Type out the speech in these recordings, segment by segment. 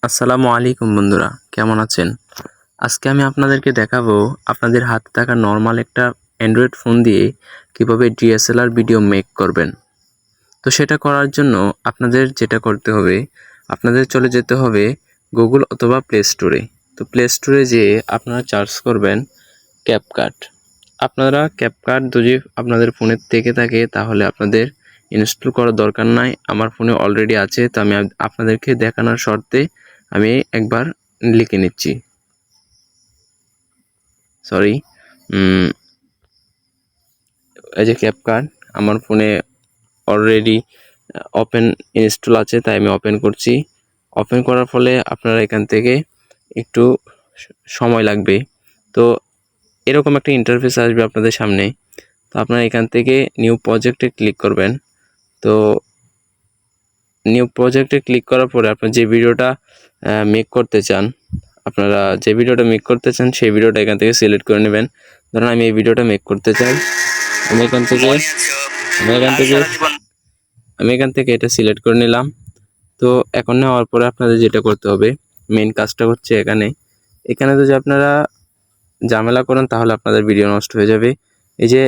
আসসালামু আলাইকুম বন্ধুরা, কেমন আছেন? আজকে আমি আপনাদেরকে দেখাবো আপনাদের হাতে থাকা নর্মাল একটা অ্যান্ড্রয়েড ফোন দিয়ে কিভাবে ডিএসএলআর ভিডিও মেক করবেন। তো সেটা করার জন্য আপনাদের যেটা করতে হবে, আপনাদের চলে যেতে হবে গুগল অথবা প্লে স্টোরে। তো প্লে স্টোরে যেয়ে আপনারা সার্চ করবেন ক্যাপকাট। আপনারা ক্যাপকাট যদি আপনাদের ফোনের থেকে থাকে তাহলে আপনাদের ইনস্টল করার দরকার নাই। আমার ফোনে অলরেডি আছে, তো আমি আপনাদেরকে দেখানোর শর্তে আমি একবার লিখে নিচ্ছি। সরি, এই যে ক্যাপকাট আমার ফোনে অলরেডি ওপেন ইনস্টল আছে, তাই আমি ওপেন করছি। ওপেন করার ফলে আপনারা এখান থেকে একটু সময় লাগবে। তো এরকম একটা ইন্টারফেস আসবে আপনাদের সামনে। তো আপনারা এখান থেকে নিউ প্রজেক্টে ক্লিক করবেন। তো নিউ প্রজেক্টে ক্লিক করার পরে আপনার যে ভিডিওটা মেক করতে চান, সেই ভিডিওটা এখান থেকে সিলেক্ট করে নেবেন। ধরুন আমি এই ভিডিওটা মেক করতে চাই, আমি এখান থেকে এটা সিলেক্ট করে নিলাম। তো এখন নেওয়ার পরে আপনাদের যেটা করতে হবে, মেইন কাজটা হচ্ছে এখানে যদি আপনারা ঝামেলা করেন তাহলে আপনাদের ভিডিও নষ্ট হয়ে যাবে। এই যে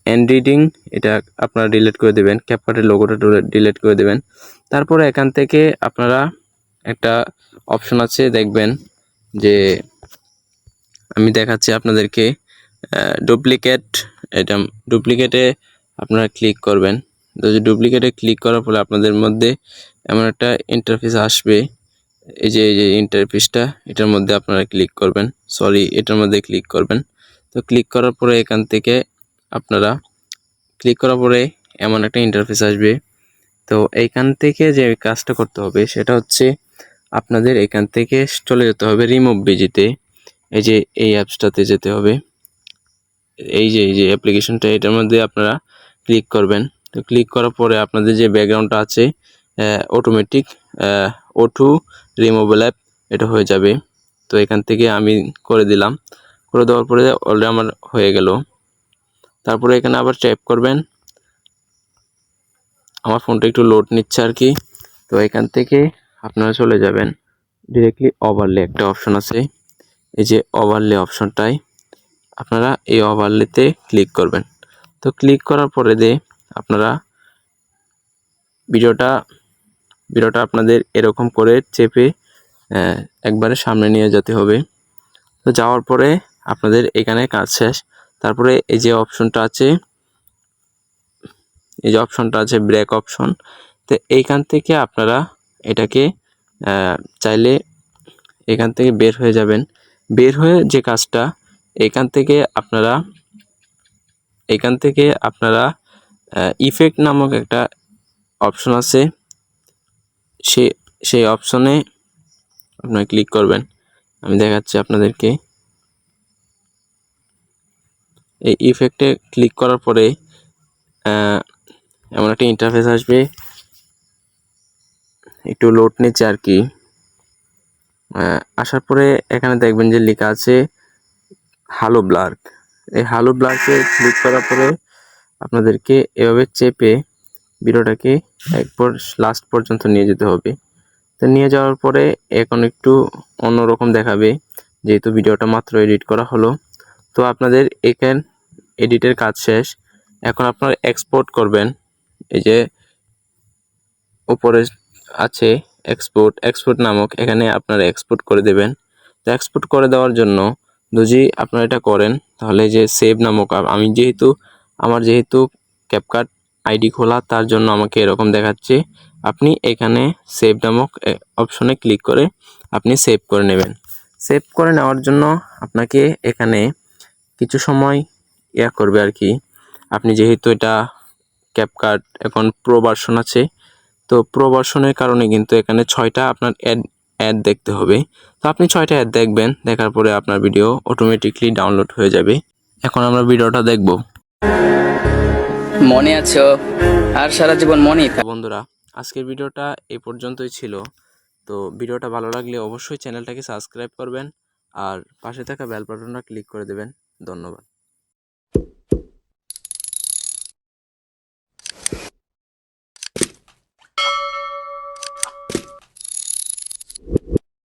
এন্ড রিডিং, এটা আপনারা ডিলিট করে দেবেন, ক্যাপকাটের লোগোটা ডিলিট করে দেবেন। তারপরে এখান থেকে আপনারা একটা অপশন আছে, দেখবেন যে আমি দেখাচ্ছি আপনাদেরকে ডুপ্লিকেট। এটা ডুপ্লিকেটে আপনারা ক্লিক করবেন। তো যে ডুপ্লিকেটে ক্লিক করার ফলে আপনাদের মধ্যে এমন একটা ইন্টারফেস আসবে। এই যে ইন্টারফেসটা, এটার মধ্যে আপনারা ক্লিক করবেন, এটার মধ্যে ক্লিক করবেন। তো ক্লিক করার পরে এখান থেকে আপনারা এমন একটা ইন্টারফেস আসবে। তো এইখান থেকে যে কাজটা করতে হবে সেটা হচ্ছে আপনাদের এখান থেকে চলে যেতে হবে রিমুভ বিজিতে। এই যে এই অ্যাপসটাতে যেতে হবে, এই যে অ্যাপ্লিকেশনটা, এটার মধ্যে আপনারা ক্লিক করবেন। তো ক্লিক করার পরে আপনাদের যে ব্যাকগ্রাউন্ডটা আছে অটোমেটিক অটো রিমুভেল অ্যাপ, এটা হয়ে যাবে। তো এখান থেকে আমি করে দিলাম, করে দেওয়ার পরে অলরেডি আমার হয়ে গেল। তারপরে এখানে আবার ট্যাপ করবেন। আমার ফোনটা একটু লোড নিচ্ছে আর কি। তো এখান থেকে আপনারা চলে যাবেন ডিরেক্টলি ওভারলে, একটা অপশন আছে, এই যে ওভারলে অপশনটায় আপনারা এই ওভারলেতে ক্লিক করবেন। তো ক্লিক করার পরে আপনারা ভিডিওটা আপনাদের এরকম করে চেপে একবারে সামনে নিয়ে যেতে হবে। তো যাওয়ার পরে আপনাদের এখানে কাজ শেষ। তারপরে এই যে অপশনটা আছে ব্রেক অপশন। তো এইখান থেকে আপনারা এটাকে চাইলে এখান থেকে বের হয়ে যাবেন। বের হয়ে যে কাজটা, এখান থেকে আপনারা ইফেক্ট নামক একটা অপশন আছে, সেই অপশনে আপনারা ক্লিক করবেন। আমি দেখাচ্ছি আপনাদেরকে। এই ইফেক্টে ক্লিক করার পরে এমন একটা ইন্টারফেস আসবে, একটু লোড নিচ্ছে আর কি। আসার পরে এখানে দেখবেন যে লেখা আছে হ্যালো ব্লার্ক। এই হ্যালো ব্লার্কে ক্লিক করার পরে আপনাদেরকে এভাবে চেপে ভিডিওটাকে একবার লাস্ট পর্যন্ত নিয়ে যেতে হবে। তো নিয়ে যাওয়ার পরে এখন একটু অন্যরকম দেখাবে, যেহেতু ভিডিওটা মাত্র এডিট করা হলো। তো আপনাদের এডিটের কাজ শেষ। এখন আপনারা এক্সপোর্ট করবেন। এই যে উপরে আছে এক্সপোর্ট নামক, এখানে আপনারা এক্সপোর্ট করে দেবেন। তো এক্সপোর্ট করে দেওয়ার জন্য যদি আপনারা এটা করেন তাহলে যে সেভ নামক, আমার যেহেতু ক্যাপকাট আইডি খোলা, তার জন্য আমাকে এরকম দেখাচ্ছে। আপনি এখানে সেভ নামক অপশনে ক্লিক করে আপনি সেভ করে নেবেন। সেভ করে নেওয়ার জন্য আপনাকে এখানে কিছু সময় করবে আর কি। আপনি যেহেতু এটা ক্যাপকাট এখন প্রো ভার্সন আছে, তো প্রো ভার্সনের কারণে কিন্তু এখানে 6টা আপনার অ্যাড দেখতে হবে। তো আপনি 6টা অ্যাড দেখবেন, দেখার পরে আপনার ভিডিও অটোমেটিকলি ডাউনলোড হয়ে যাবে। এখন আমরা ভিডিওটা দেখব। মনে আছো আর সারা জীবন মনেই থাকবে। বন্ধুরা, আজকের ভিডিওটা এই পর্যন্তই ছিল। তো ভিডিওটা ভালো লাগলে অবশ্যই চ্যানেলটাকে সাবস্ক্রাইব করবেন আর পাশে থাকা বেল বাটনটা ক্লিক করে দেবেন। ধন্যবাদ।